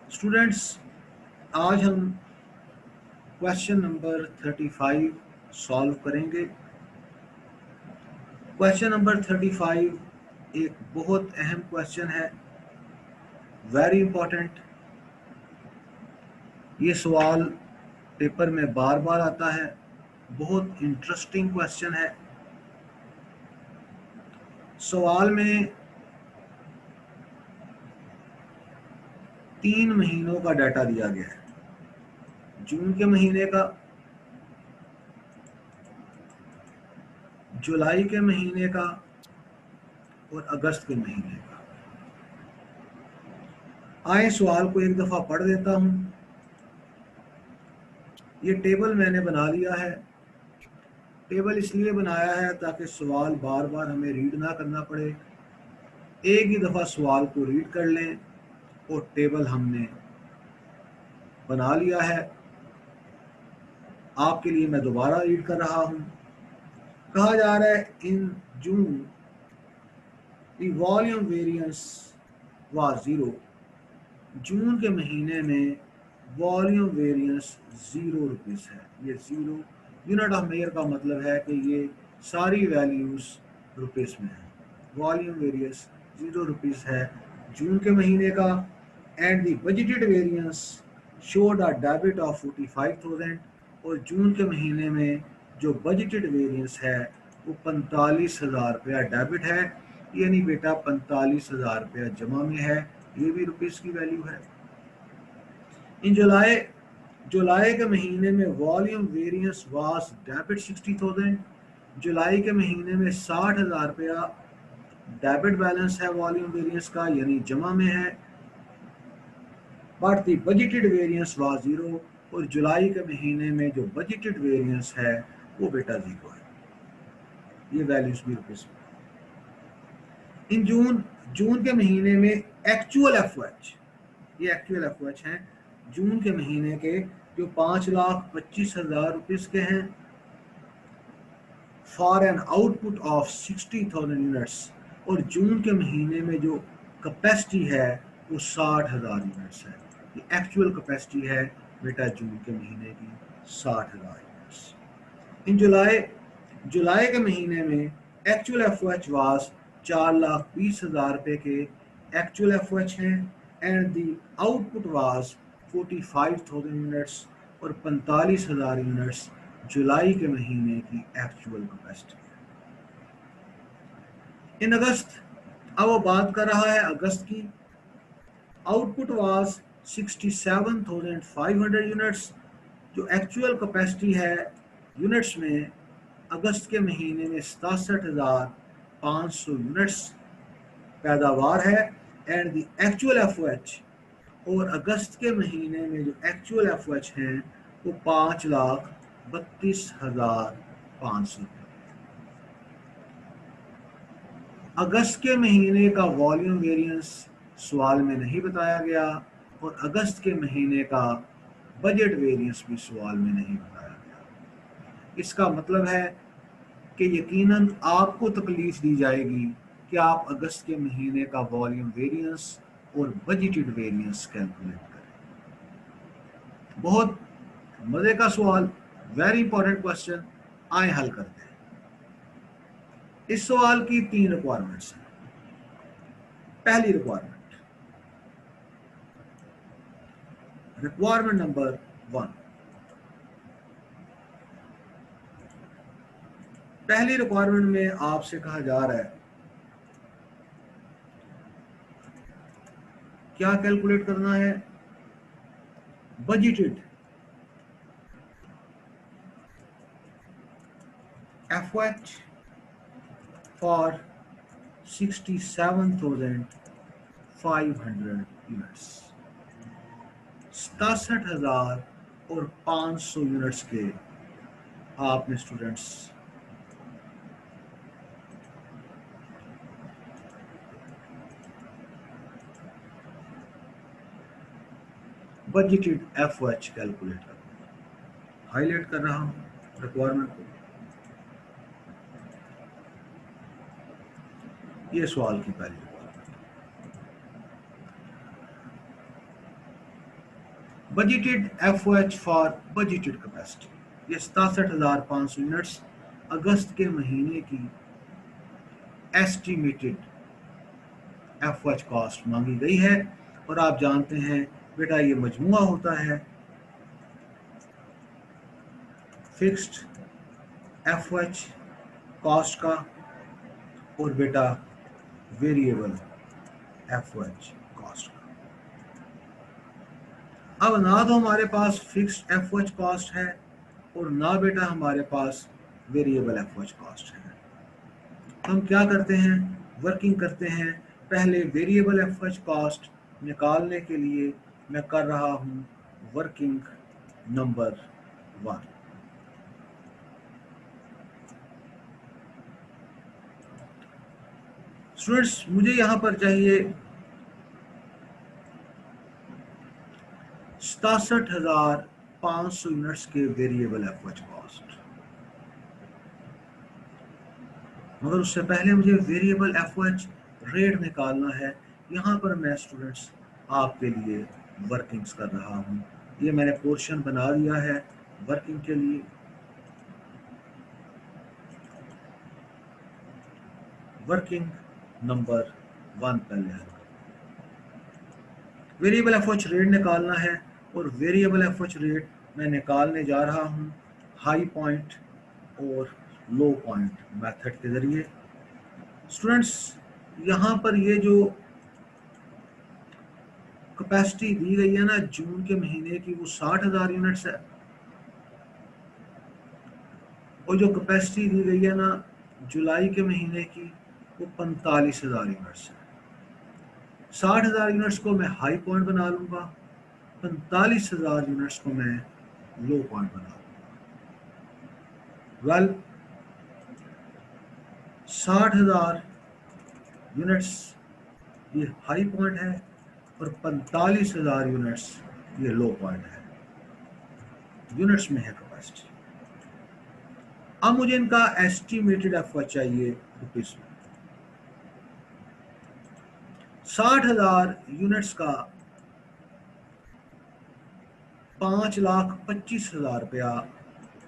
Students, आज हम question number 35 solve करेंगे। क्वेश्चन नंबर 35 एक बहुत अहम क्वेश्चन है, वेरी इंपॉर्टेंट। ये सवाल पेपर में बार बार आता है, बहुत इंटरेस्टिंग क्वेश्चन है। सवाल में 3 महीनों का डाटा दिया गया है, जून के महीने का, जुलाई के महीने का और अगस्त के महीने का। आए सवाल को एक दफ़ा पढ़ देता हूँ। ये टेबल मैंने बना लिया है। टेबल इसलिए बनाया है ताकि सवाल बार बार हमें रीड ना करना पड़े, एक ही दफ़ा सवाल को रीड कर लें और टेबल हमने बना लिया है। आपके लिए मैं दोबारा रीड कर रहा हूँ। कहा जा रहा है in June the volume variance was 0। June के महीने में वॉल्यूम वेरिएंस 0 रुपीस है। ये 0 यूनिट ऑफ मेयर का मतलब है कि ये सारी वैल्यूज रुपीस में है। वॉल्यूम वेरिएंस 0 रुपीस है जून के महीने का। And the budgeted variance showed a debit of 45,000। और जून के महीने में जो बजटेड वेरिएंस है वो 45,000 रुपया डेबिट है, यानी बेटा 45,000 रुपया जमा में है। ये भी रुपीस की वैल्यू है। इन जुलाई के महीने में वॉल्यूम वेरिएंस वाज डेबिट 60,000। जुलाई के महीने में 60,000 रुपया डेबिट बैलेंस है वॉल्यूम वेरिएंस का, यानी जमा में है। But the budgeted variance was 0। और जुलाई के महीने में जो बजटेड वेरिएंस है वो बेटा 0 है। ये वैल्यूज भी रुपीस में। इन जून के महीने में एक्चुअल एफओएच, ये एक्चुअल एफओएच हैं जून के महीने के, जो 5,25,000 रुपीस के हैं, for an output of 60,000 units. और जून के महीने में जो कैपेसिटी है वो 60,000 यूनिट्स है। ये एक्चुअल कैपेसिटी है बेटा जून के महीने की 60,000 यूनिट्स। इन जुलाई के महीने में एक्चुअल एफओएच वाज 4,20,000 रुपये के एक्चुअल एफओएच हैं। And the output was 45,000 units. और 45,000 यूनिट्स जुलाई के महीने की एक्चुअल कैपेसिटी है। इन अगस्त, अब वो बात कर रहा है अगस्त की। Output was 67,500 units. जो एक्चुअल कैपेसिटी है यूनिट्स में अगस्त के महीने में 67,500 यूनिट्स पैदावार है। एंड द एक्चुअल एफओएच, और अगस्त के महीने में जो एक्चुअल एफओएच हैं वो 5,32,500। अगस्त के महीने का वॉल्यूम वेरिएंस सवाल में नहीं बताया गया, और अगस्त के महीने का बजट वेरिएंस भी सवाल में नहीं बताया गया। इसका मतलब है कि यकीनन आपको तकलीफ दी जाएगी कि आप अगस्त के महीने का वॉल्यूम वेरिएंस और बजटेड वेरिएंस कैलकुलेट करें। बहुत मजे का सवाल, वेरी इंपॉर्टेंट क्वेश्चन। आए हल करते हैं। इस सवाल की 3 रिक्वायरमेंट्स हैं। पहली रिक्वायरमेंट नंबर 1। पहली रिक्वायरमेंट में आपसे कहा जा रहा है क्या कैलकुलेट करना है। Budgeted FOH for 67,500 units. 67,500 units के आपने स्टूडेंट्स बजटेड एफओएच कैलकुलेट करना है। हाईलाइट कर रहा हूं रिक्वायरमेंट को। ये सवाल की पहली requirement. Budgeted FOH for budgeted capacity, ये 67,500 यूनिट्स अगस्त के महीने की एस्टिमेटेड FOH कॉस्ट मांगी गई है। और आप जानते हैं बेटा ये मजमुआ होता है फिक्स्ड FOH कॉस्ट का और बेटा वेरिएबल FOH कॉस्ट का। अब ना तो हमारे पास फिक्स्ड FOH कॉस्ट है और ना बेटा हमारे पास वेरिएबल FOH कॉस्ट है। तो हम क्या करते हैं, वर्किंग करते हैं। पहले वेरिएबल FOH कॉस्ट निकालने के लिए मैं कर रहा हूं वर्किंग नंबर 1। स्टूडेंट्स मुझे यहां पर चाहिए 67,500 यूनिट्स के वेरिएबल FOH कॉस्ट, मगर उससे पहले मुझे वेरिएबल FOH रेट निकालना है। यहाँ पर मैं स्टूडेंट्स आपके लिए वर्किंग्स कर रहा हूँ। ये मैंने पोर्शन बना दिया है वर्किंग के लिए। वर्किंग नंबर 1 पहले है, वेरिएबल FOH रेट निकालना है और वेरिएबल FOH रेट मैं निकालने जा रहा हूँ हाई पॉइंट और लो पॉइंट मेथड के जरिए। स्टूडेंट्स यहाँ पर ये जो कैपेसिटी दी गई है ना जून के महीने की वो 60,000 यूनिट्स है, और जो कैपेसिटी दी गई है ना जुलाई के महीने की वो 45,000 यूनिट्स है। 60,000 यूनिट्स को मैं हाई पॉइंट बना लूंगा, 45,000 यूनिट्स को मैं लो पॉइंट बना लूंगा। वेल 60,000 यूनिट्स ये हाई पॉइंट है और 45,000 यूनिट्स ये लो पॉइंट है, यूनिट्स में है कैपेसिटी। अब मुझे इनका एस्टिमेटेड FOH चाहिए रुपीस में। 60,000 यूनिट्स का 5,25,000 रुपया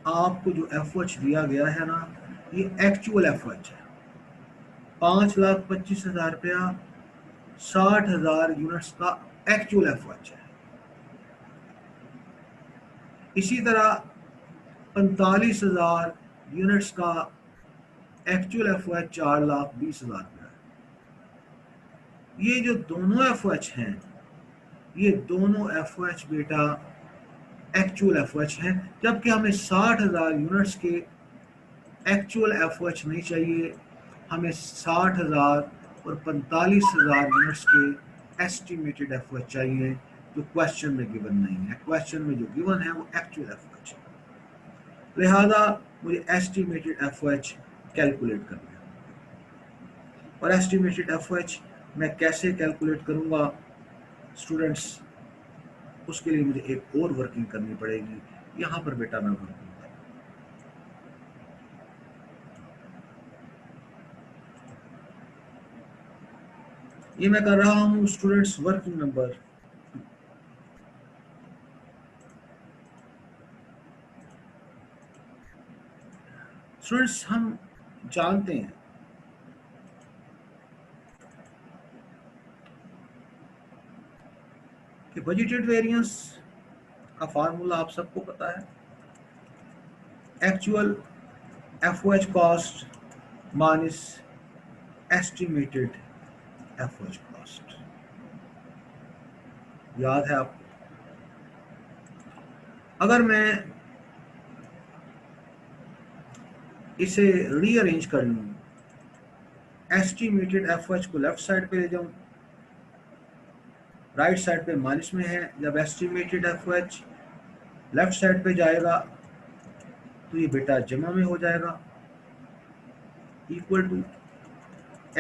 आपको जो FOH दिया गया है ना ये एक्चुअल FOH है। 5,25,000 रुपया 60,000 यूनिट्स का एक्चुअल FOH है। इसी तरह 45,000 यूनिट्स का एक्चुअल FOH 4,20,000 रुपया है। ये जो दोनों FOH हैं ये दोनों FOH बेटा एक्चुअल FOH हैं, जबकि हमें 60,000 यूनिट्स के एक्चुअल FOH नहीं चाहिए, हमें 60,000 और 45,000 यूनिट्स के एस्टिमेटेड FOH चाहिए जो क्वेश्चन में गिवन नहीं है। क्वेश्चन में जो गिवन है वो एक्चुअल FOH है, लिहाजा मुझे एस्टिमेटेड FOH कैलकुलेट करना है। और एस्टिमेटेड FOH मैं कैसे कैलकुलेट करूंगा स्टूडेंट्स, उसके लिए मुझे एक और वर्किंग करनी पड़ेगी। यहां पर बेटा मैं वर्किंग ये मैं कर रहा हूं स्टूडेंट्स वर्किंग नंबर 2। स्टूडेंट्स हम जानते हैं कि बजटेड वेरिएंस का फार्मूला आप सबको पता है, actual FOH cost minus estimated FOH cost. याद है आपको? अगर मैं इसे रीअरेंज कर लूं, एस्टिमेटेड FOH को लेफ्ट साइड पे ले जाऊं, राइट साइड पे माइनस में है, जब एस्टिमेटेड FOH लेफ्ट साइड पे जाएगा तो ये बेटा जमा में हो जाएगा equal to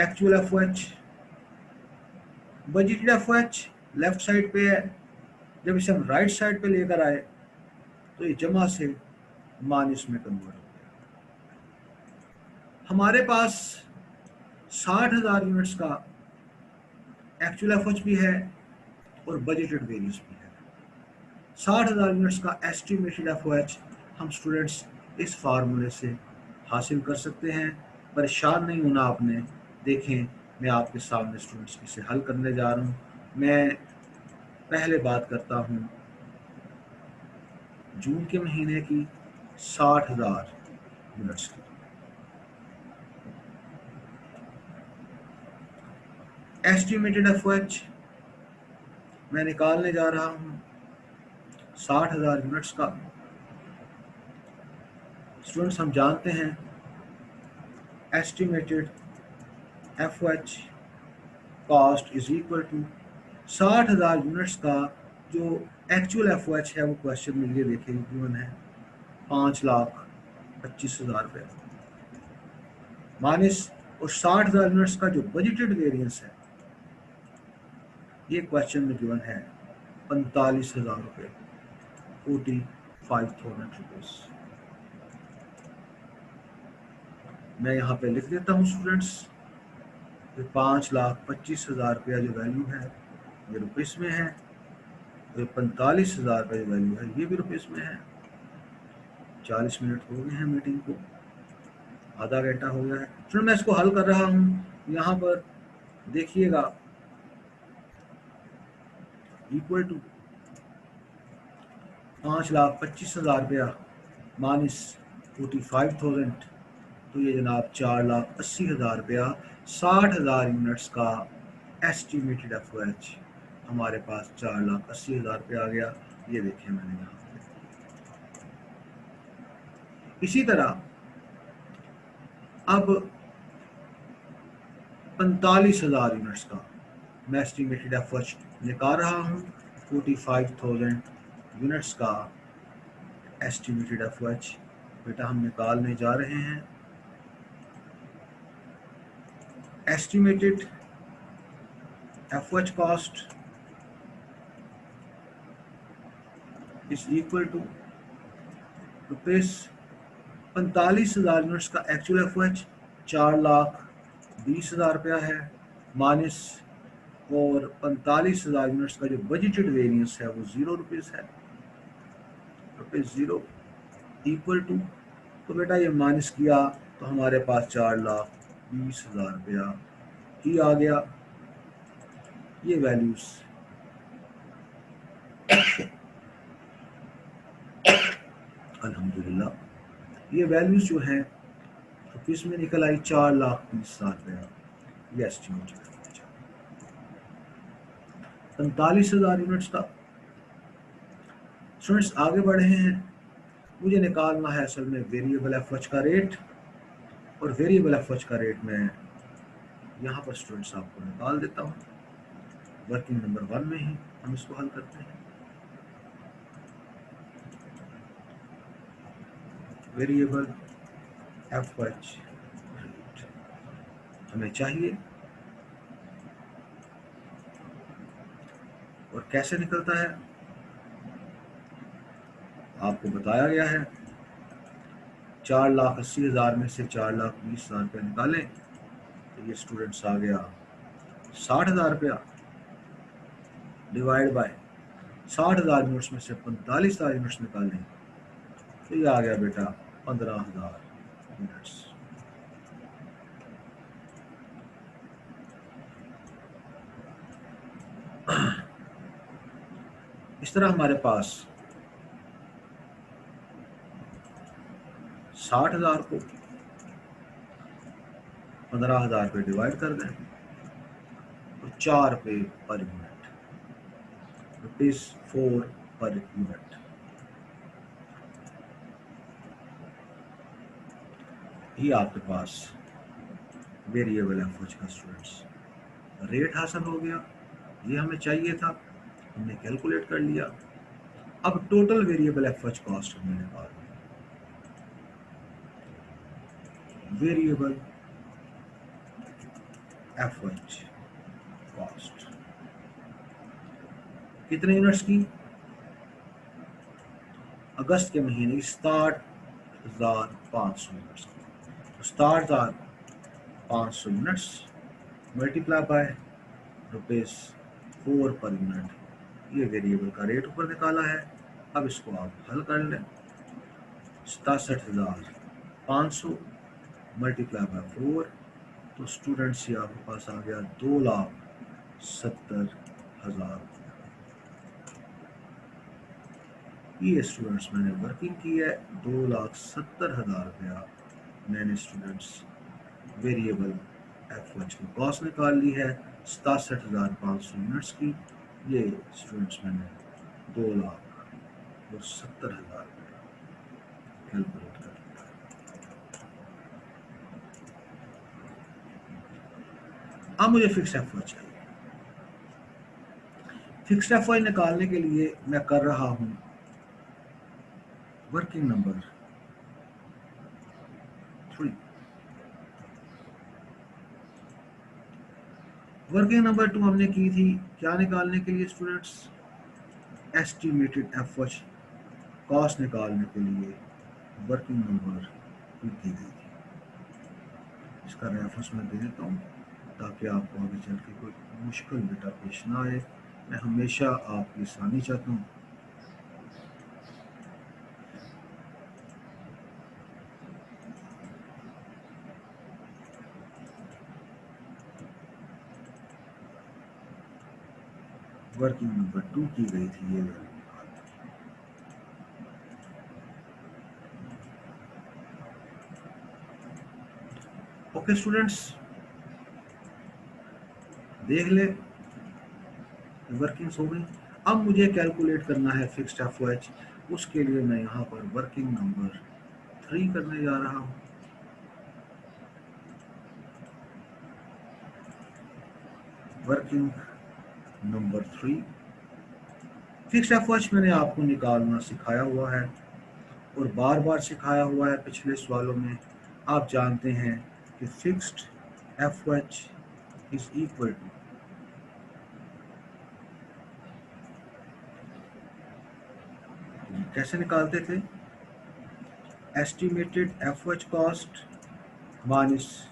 actual FOH। Budgeted FOH left side पे है, जब इसे हम राइट साइड पे लेकर आए तो ये जमा से माइनस में कन्वर्ट हो गया। हमारे पास 60,000 यूनिट्स का एक्चुअल FOH भी है और बजटेड वेरिएंस भी है। 60,000 यूनिट्स का एस्टिमेटेड FOH हम स्टूडेंट्स इस फार्मूले से हासिल कर सकते हैं। परेशान नहीं होना आपने। देखें, मैं आपके सामने स्टूडेंट्स इसे हल करने जा रहा हूँ। मैं पहले बात करता हूँ जून के महीने की 60,000 यूनिट्स की। एस्टिमेटेड FOH मैं निकालने जा रहा हूँ 60,000 यूनिट्स का। स्टूडेंट्स, हम जानते हैं estimated FOH cost is equal to 60,000 units का जो एक्चुअल FOH है वो क्वेश्चन में ये देखें गिवन है 5,25,000 रुपये माइनस और 60,000 यूनिट्स का जो बजटेड वेरिएंस है ये क्वेश्चन में गिवन है 45,000 रुपये 45,000 रुपीज। मैं यहाँ पे लिख देता हूँ स्टूडेंट्स, 5,25,000 रुपया जो वैल्यू है ये रुपीस में है, तो 45,000 रुपये जो वैल्यू है ये भी रुपीस में है। 40 मिनट हो गए हैं मीटिंग को, आधा घंटा हो गया है। फिर मैं इसको हल कर रहा हूँ। यहाँ पर देखिएगा इक्वल टू 5,25,000 रुपया माइनस 45,000, तो ये जनाब 4,80,000 रुपया 60,000 यूनिट्स का एस्टिमेटेड FOH हमारे पास 4,80,000 रुपया आ गया। ये देखें मैंने यहाँ पे। इसी तरह अब 45,000 यूनिट्स का मैं एस्टिमेटेड FOH निकाल रहा हूँ। 45,000 यूनिट्स का एस्टिमेटेड FOH बेटा हम निकालने जा रहे हैं। Estimated FOH cost is equal to rupees 45,000 units का एक्चुअल FOH 4,20,000 रुपया है माइनस और 45,000 यूनिट्स का जो बजटेड वेरिएंस है वो 0 रुपीस है, रुपीस 0 इक्वल टू, तो बेटा ये माइनस किया तो हमारे पास 4,20,000 रुपया ही आ गया। ये वैल्यूज अल्हम्दुलिल्लाह ये वैल्यूज जो है रुपीस में निकल आई 4,20,000 रुपया। ये एस्टिमेटेड 45,000 यूनिट्स का। स्टूडेंट्स आगे बढ़े हैं। मुझे निकालना है असल में वेरिएबल FOH का रेट, और वेरिएबल FOH का रेट मैं यहाँ पर स्टूडेंट्स आपको निकाल देता हूँ। वर्किंग नंबर 1 में ही हम इसको हल करते हैं। वेरिएबल FOH रेट हमें चाहिए, और कैसे निकलता है आपको बताया गया है। 4,80,000 में से 4,20,000 रुपया निकालें तो ये स्टूडेंट्स आ गया 60,000 रुपया डिवाइड बाय 60,000 यूनिट्स में से 45,000 यूनिट्स निकालें तो ये आ गया बेटा 15,000 यूनिट्स। इस तरह हमारे पास 60,000 को 15,000 पे डिवाइड कर दें तो 4 रुपये per unit, rupees 4 per unit. ये आपके पास वेरिएबल FOH का स्टूडेंट्स रेट हासिल हो गया। ये हमें चाहिए था, हमने कैलकुलेट कर लिया। अब टोटल वेरिएबल FOH कॉस्ट हमने निकाल ली। वेरिएबल FOH कॉस्ट कितने यूनिट्स की? अगस्त के महीने की 67,500 यूनिट्स की। तो 67,500 units multiply by rupees 4 per unit, ये वेरिएबल का रेट ऊपर निकाला है। अब इसको आप हल कर लें। 67,500 मल्टीप्लाई बाय 4, तो स्टूडेंट्स ये आपके पास आ गया 2,70,000। ये स्टूडेंट्स मैंने वर्किंग की है, 2,70,000 रुपया मैंने स्टूडेंट्स वेरिएबल एफएच की कॉस्ट निकाल ली है 67,500 यूनिट्स की। ये स्टूडेंट्स मैंने 2,70,000 कैलकुलेट कर लिया। अब मुझे फिक्स्ड एफएच चाहिए। फिक्स्ड एफएच निकालने के लिए मैं कर रहा हूं वर्किंग नंबर 3। वर्किंग नंबर 2 हमने की थी क्या निकालने के लिए स्टूडेंट्स, एस्टिमेटेड एफएच कॉस्ट निकालने के लिए वर्किंग नंबर 2 की गई थी। इसका रेफरेंस मैं दे देता हूँ ताकि आपको आगे चल के कोई मुश्किल बेटा पेश ना आए। मैं हमेशा आपकी आसानी चाहता हूँ। वर्किंग नंबर 2 की गई थी ये वैल्यू। ओके स्टूडेंट्स, देख ले वर्किंग्स हो गई। अब मुझे कैलकुलेट करना है फिक्स्ड एफओएच। उसके लिए मैं यहाँ पर वर्किंग नंबर 3 करने जा रहा हूँ। वर्किंग नंबर 3 फिक्स्ड एफओएच मैंने आपको निकालना सिखाया हुआ है और बार बार सिखाया हुआ है पिछले सवालों में। आप जानते हैं कि फिक्स्ड एफओएच इज इक्वल टू कैसे निकालते थे, एस्टिमेटेड एफओएच कॉस्ट माइनस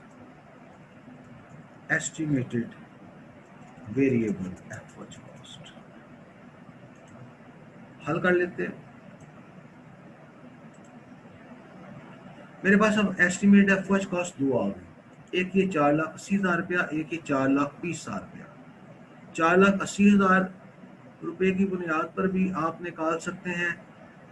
एस्टिमेटेड वेरिएबल एफओएच कॉस्ट। हल कर लेते हैं। मेरे पास अब एस्टिमेटेड एफओएच कॉस्ट दो आ गई, एक ये 4,80,000 रुपया, एक ये 4,20,000 रुपया। 4,80,000 रुपये की बुनियाद पर भी आप निकाल सकते हैं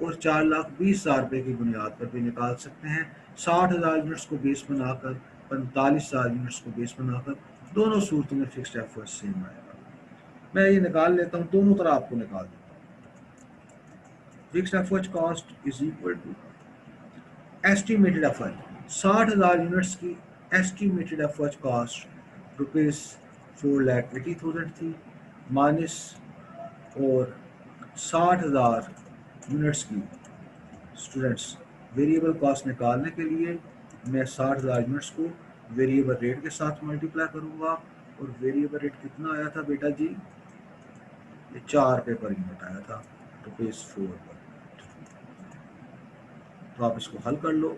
और 4,20,000 रुपये की बुनियाद पर भी निकाल सकते हैं। 60,000 यूनिट्स को बेस बनाकर, 45,000 यूनिट्स को बेस बनाकर, दोनों सूरतों में फिक्स्ड एफओएच सेम आएगा। मैं ये निकाल लेता हूँ, दोनों तरह आपको निकाल देता हूँ। फिक्स्ड एफओएच cost is equal to estimated एफओएच, 60,000 यूनिट्स की एस्टिमेटेड एफओएच कॉस्ट ₹4,80,000 थी, माइनस और 60,000 यूनिट्स की स्टूडेंट्स वेरिएबल कॉस्ट निकालने के लिए मैं 60,000 यूनिट्स को वेरिएबल रेट के साथ मल्टीप्लाई करूंगा। और वेरिएबल रेट कितना आया था बेटा जी, ये 4 रुपये पर यूनिट आया था, ₹4 पर। तो आप इसको हल कर लो,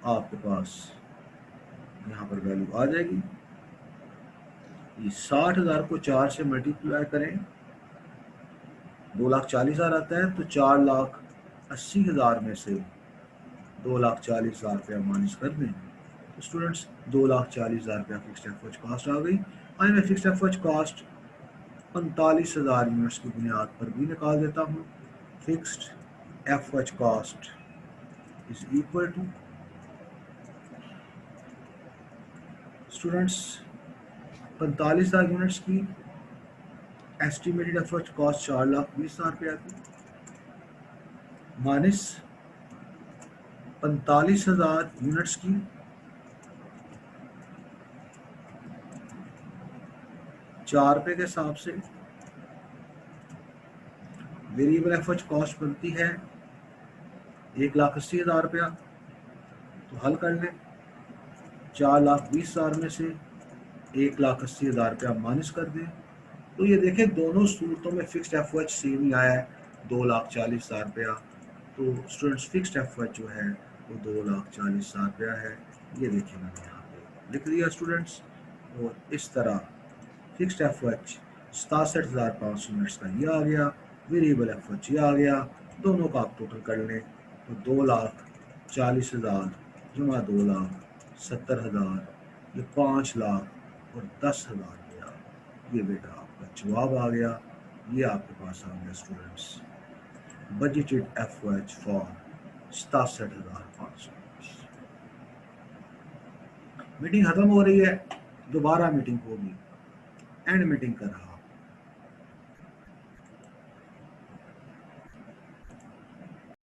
आपके पास यहाँ पर वैल्यू आ जाएगी। ये 60,000 को 4 से मल्टीप्लाई करें, 2,40,000 आता है, तो 4,80,000 में से 2,40,000 रुपया माइनस कर दें तो स्टूडेंट्स 2,40,000 रुपया फिक्स्ड एफओएच कॉस्ट आ गई। आज मैं फिक्स्ड एफओएच कॉस्ट 45,000 यूनिट्स की बुनियाद पर भी निकाल देता हूँ। फिक्स्ड एफओएच cost is equal to students 45,000 units की एस्टिमेटेड एफओएच कॉस्ट 4,20,000 रुपया की, माइनस 45,000 यूनिट्स की ₹4 के हिसाब से वेरिएबल एफओएच कॉस्ट बनती है 1,80,000 रुपया। तो हल कर लें, 4,20,000 में से 1,80,000 रुपया माइनस कर दें तो ये देखें दोनों सूरतों में फिक्स्ड एफओएच सेम ही आया है, 2,40,000 रुपया। तो स्टूडेंट्स फिक्स्ड एफओएच जो है वो 2,40,000 रुपया है। ये देखिए मैंने यहाँ पे लिख दिया स्टूडेंट्स। और इस तरह फिक्स्ड एफओएच 67,500 यूनिट्स का ये आ गया वेरिएबल एफ आ गया। दोनों का आप टोटल कर लें तो 2,40,000 जमा 2,70,000, ये 5,00,000 और 10,000 गया। ये बेटा आपका जवाब आ गया। ये आपके पास आ गया students budgeted F for 67,500। Meeting खत्म हो रही है, दोबारा मीटिंग होगी। एंड मीटिंग कर रहा